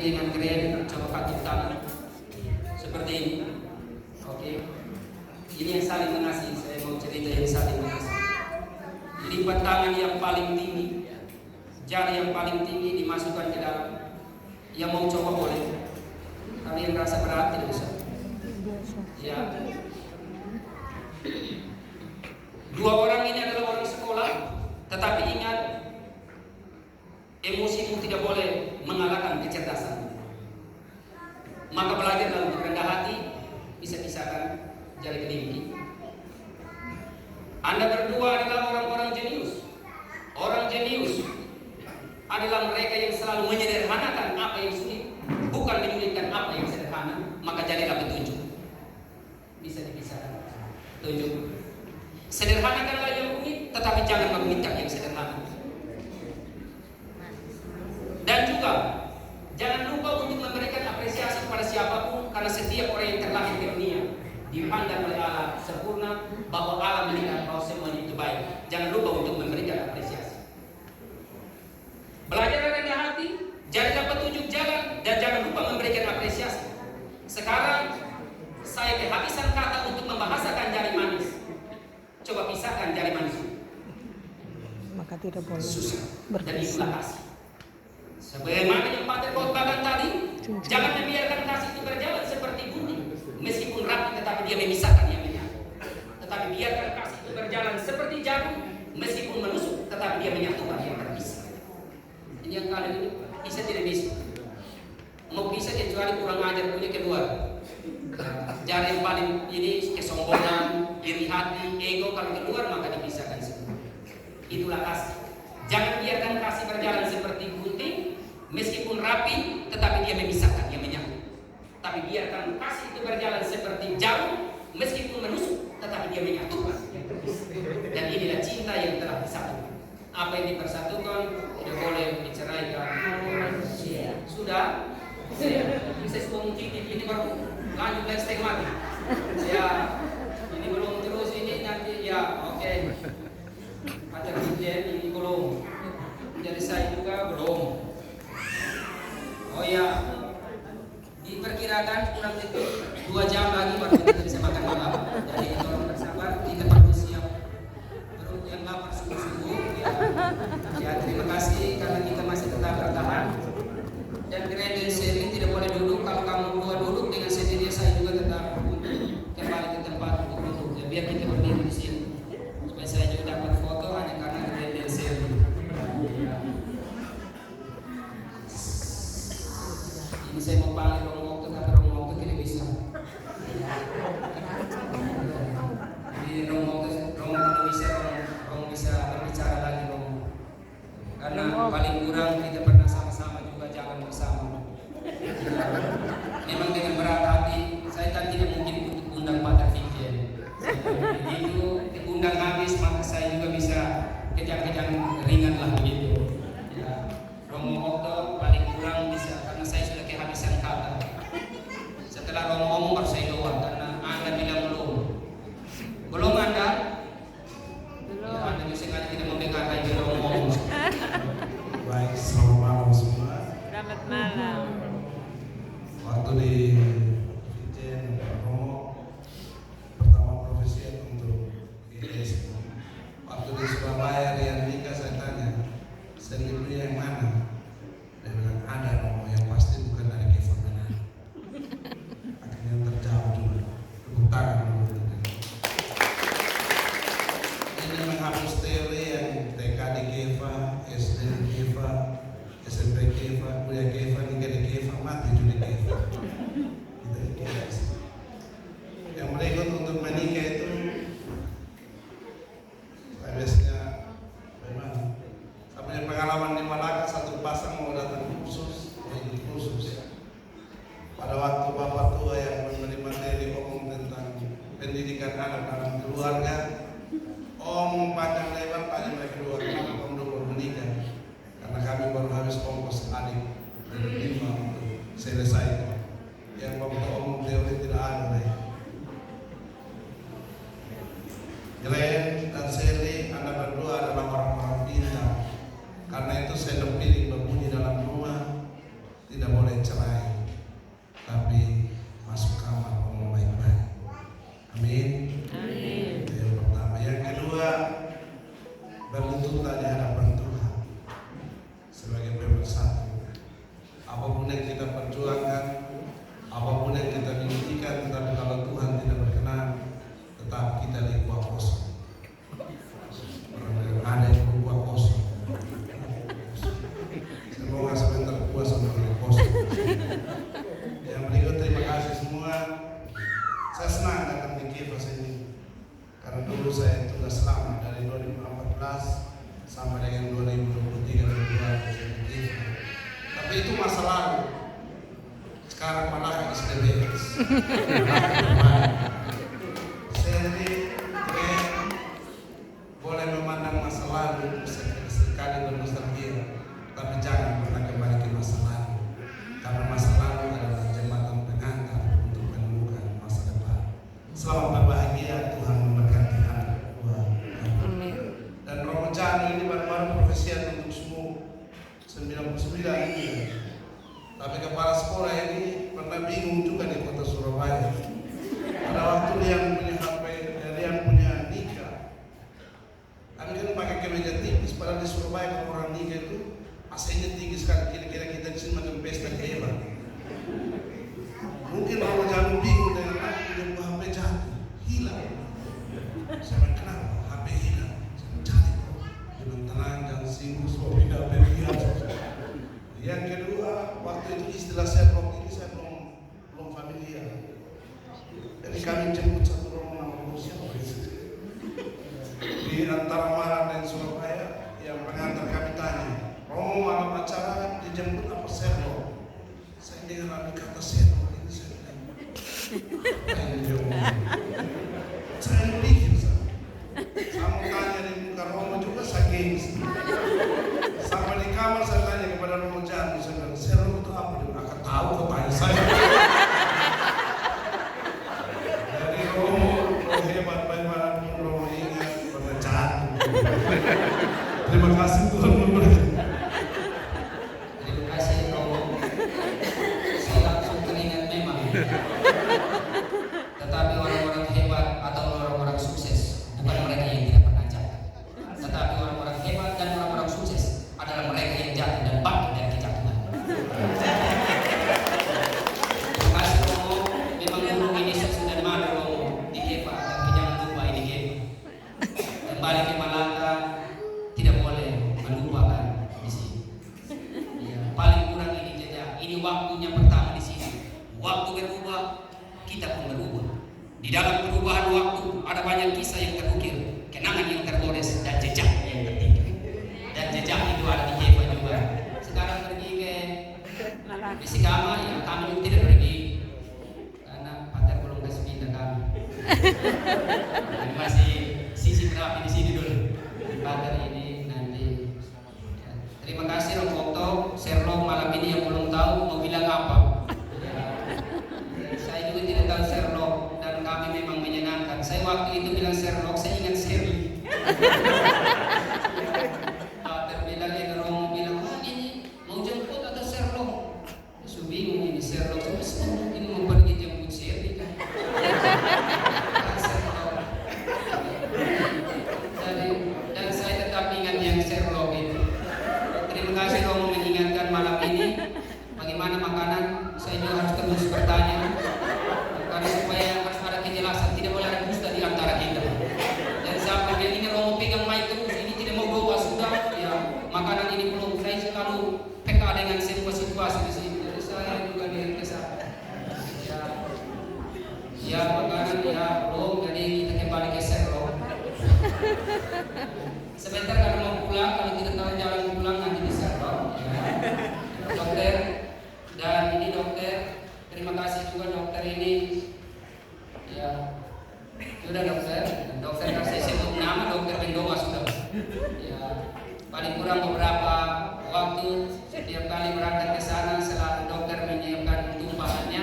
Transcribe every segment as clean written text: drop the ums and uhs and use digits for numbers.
dengan Gren, coba pakai tangan seperti ini. Oke, ini yang saling mengasihi. Saya mau cerita yang saling mengasihi. Lipat tangan yang paling tinggi, jari yang paling tinggi dimasukkan ke dalam. Yang mau coba boleh, tapi yang rasa berat tidak usah. Ya. Dua orang ini adalah orang sekolah, tetapi ingat, emosimu tidak boleh mengalahkan kecerdasan. Maka belajarlah untuk rendah hati, bisa-bisakan jari kelingking. Anda berdua adalah orang-orang jenius. Orang jenius adalah mereka yang selalu menyederhanakan apa yang sulit, bukan menyulitkan apa yang sederhana. Maka jadilah petunjuk. Bisa dipisahkan. Tunjuk. Sederhanakanlah yang rumit, tetapi jangan merumitkan yang sederhana. Dan juga jangan lupa untuk memberikan apresiasi kepada siapapun, karena setiap orang yang terlahir di dunia dipandang oleh Allah sempurna, bahwa Allah melihat bahwa semuanya itu baik. Jangan lupa untuk memberikan apresiasi. Belajar rendah hati, jadilah petunjuk jalan, dan jangan lupa memberikan apresiasi. Sekarang saya kehabisan kata untuk membahasakan jari manis. Coba pisahkan jari manis. Maka tidak boleh Susah. Dan berpisah. itulah kasih. Sebagaimana yang Pater khotbahkan tadi, jangan membiarkan kasih itu berjalan seperti gunting. Meskipun rapi, tetapi dia memisahkan yang menyatu. Tetapi biarkan kasih itu berjalan seperti jarum, meskipun menusuk, tetapi dia menyatukan yang terpisah. Ini yang kali ini bisa tidak bisa. Mau bisa kecuali kurang ajar punya kedua. Jari yang paling ini kesombongan, iri hati, ego, kalau keluar maka dipisahkan semua. Itulah kasih. Jangan biarkan kasih berjalan seperti gunting, meskipun rapi, tetapi dia memisahkan, dia menyatu. Tapi biarkan kasih itu berjalan seperti jarum, meskipun menusuk, tetapi dia menyatukan. Dan inilah cinta yang telah disatukan. Apa yang dipersatukan tidak boleh diceraikan. Sudah? Bisa sebelum ini baru lanjut lagi setengah mati. Ya, ini belum terus ini nanti ya, oke. Pacar ini belum. Jadi saya juga belum. Oh ya, diperkirakan kurang lebih 2 jam lagi baru kita bisa makan malam. Jadi tolong bersabar, kita perlu siap perut yang lapar sungguh-sungguh. Ya, terima kasih karena kita masih tetap bertahan. Dan Gren dan Sherly tidak boleh duduk. Kalau kamu berdua duduk dengan sendirinya, saya juga tetap kembali ke tempat untuk duduk. Ya, biar kita berdiri di sini. Supaya saya juga dapat foto hanya karena Gren dan Sherly. Ini saya mau panggil Romo, tetapi Romo tidak bisa. Jadi Romo tidak bisa, Romo bisa berbicara lagi Romo. Karena paling kurang kita pernah sama-sama juga jalan bersama. Memang dengan berat hati, saya kan tidak mungkin untuk undang Pater Vivian. Begitu diundang habis, maka saya juga bisa kejang-kejang ringan lah begitu. Ya, Romo Okto paling kurang bisa, karena saya sudah kehabisan kata. Setelah Romo ngomong baru saya doa, karena Anda bilang belum. Belum Anda? Ya, Anda juga sengaja tidak mendengarkan yang Romo ngomong. Baik, selamat malam semua. Selamat malam. Waktu di Vijen Romo pertama profesi untuk GS. Waktu di Surabaya di Andika saya tanya, sendiri yang mana? Dia bilang ada Romo, yang pasti bukan dari Kevin Benar. Akhirnya terjawab juga. Tepuk tangan dulu. Ini menghapus teori yang TK di Keva, SD di Keva, SMP Keva, kuliah Keva, hingga di Keva, mati juga di Keva. Itu guys. Yang berikut untuk menikah itu, saya biasanya memang saya punya pengalaman di Malaka, satu pasang mau datang khusus, ikut khusus. Pada waktu bapak tua yang memberi materi omong tentang pendidikan anak dalam keluarga, omong panjang lebar tanya mereka dua, kenapa kamu belum menikah? Karena kami baru habis ongkos adik dan 5 untuk selesai. Yang bapak omong teori tidak ada lagi. Glenn dan Sherly, Anda berdua adalah orang-orang pintar. Karena itu saya pilih berbunyi dalam rumah tidak boleh cerai. konsulta di hadapan Tuhan sebagai pemersatu. Apapun yang kita perjuangkan, apapun yang kita mimpikan, tetapi kalau Tuhan tidak berkenan, tetap kita di kuah kosong. Ada yang kuah kosong. Semoga sebentar kuah sampai kosong. Yang berikut, terima kasih semua. Saya senang datang di Kifas ini karena dulu saya tugas selama dari 2014 sampai dengan 2023 tapi itu masa lalu. Sekarang malah sudah bebas. Saya ini boleh memandang masa lalu sekali bernostalgia, tapi jangan pernah kembali ke masa lalu, karena masa lalu adalah jembatan pengantar untuk menemukan masa depan. Selamat berbahagia, Tuhan memberkati Anda. Dan Romojano ini baru-baru profesian untuk semua 99 ini. Tapi kepala sekolah ini pernah bingung juga di kota Surabaya. Pada waktu dia punya HP, dia punya nikah. Kami kan pakai kemeja tipis, padahal di Surabaya kalau orang nikah itu AC-nya tinggi sekali. Kira-kira kita di sini macam pesta hebat. Mungkin Romojano bingung dengan aku, dia buka HP jatuh, hilang. Saya bilang, kenapa? HP hilang. Cari bro, dengan tenang dan singgung, so tidak berlihat. Yang kedua, waktu itu istilah Sherlock ini saya belum familiar. Jadi kami jemput satu rombongan manusia di antara Malang dan Surabaya. Yang pengantar kami tanya, Romo malam acara dijemput apa Sherlock? Saya dengar ada kata Sherlock ini, saya bilang, saya pikir saya mau tanya di muka Romo juga, saya gengs. Sampai di kamar saya tanya kepada Romo Janu, saya bilang, Sherlock itu apa? Dia akan tahu kok tanya saya. Jadi Romo hebat, bagaimanapun Romo ingat pernah jatuh. Terima kasih Tuhan memberkati. Terima kasih Romo. Saya langsung teringat memang. Tetapi orang-orang hebat atau orang-orang sukses bukan mereka yang tidak pernah jatuh. Tetapi orang-orang hebat dan orang-orang sukses adalah mereka yang jatuh dan bangkit dari kejatuhan. Terima kasih Romo. Memang guru ini sudah mana Romo di Kepa, tapi jangan lupa ini Kepa. Kembali ke Malaka tidak boleh melupakan di sini. Ya, paling kurang ini jejak. Ini waktunya pertama di sini. Waktu berubah, kita pun berubah. Di dalam perubahan waktu ada banyak kisah yang terukir, kenangan yang tergores, dan jejak yang tertinggal. Dan jejak itu ada di Kepa juga. Sekarang pergi ke Bisikama, ya kami tidak pergi karena pater belum kasih pindah kami. Kami masih sisi terapi di sini dulu. Pater ini nanti. Ya. Terima kasih Romo Okto, Sherlock malam ini yang belum tahu mau bilang apa. Ya. Saya juga tidak tahu Sherlock dan kami memang menyenangkan. Saya waktu itu bilang Sherlock, saya ingat Sherly. Pater bilang ini, Romo bilang, ini mau jemput atau Sherlock? Saya bingung ini Sherlock, cuma ini mau pergi jemput Sherly kan? Sherlock. Dan saya tetap ingat yang Sherlock itu. Terima kasih Romo mengingatkan malam ini. Bagaimana makanan? Saya juga harus terus bertanya. Karena supaya harus ada kejelasan, tidak boleh ada dusta di antara kita. Dan sampai dia ini Romo pegang mic terus, ini tidak mau bawa sudah. Ya, makanan ini belum. Saya selalu peka dengan situasi di sini. Jadi saya juga lihat ke sana. Ya makanan ya belum. Jadi kita kembali ke Sherlock. Sebentar kalau mau pulang, kalau tidak tahu jalan pulang nanti di Sherlock. Ya. Dokter dan ini dokter. Terima kasih juga dokter ini. Ya, sudah dokter. Dokter kasih sebut nama dokter Bendoma sudah. Ya, paling kurang beberapa waktu setiap kali berangkat ke sana selalu dokter menyiapkan tumpahannya.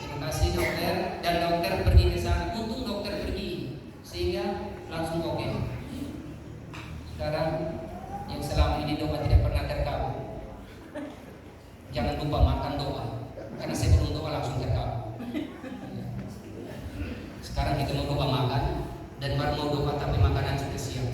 Terima kasih dokter dan dokter pergi ke sana. Untung dokter pergi sehingga langsung oke. Sekarang yang selama ini doa tidak pernah terkabul. Jangan lupa makan doa. Karena sebelum doa langsung terkabul. Sekarang kita mau doa makan dan baru mau doa tapi makanan sudah siap.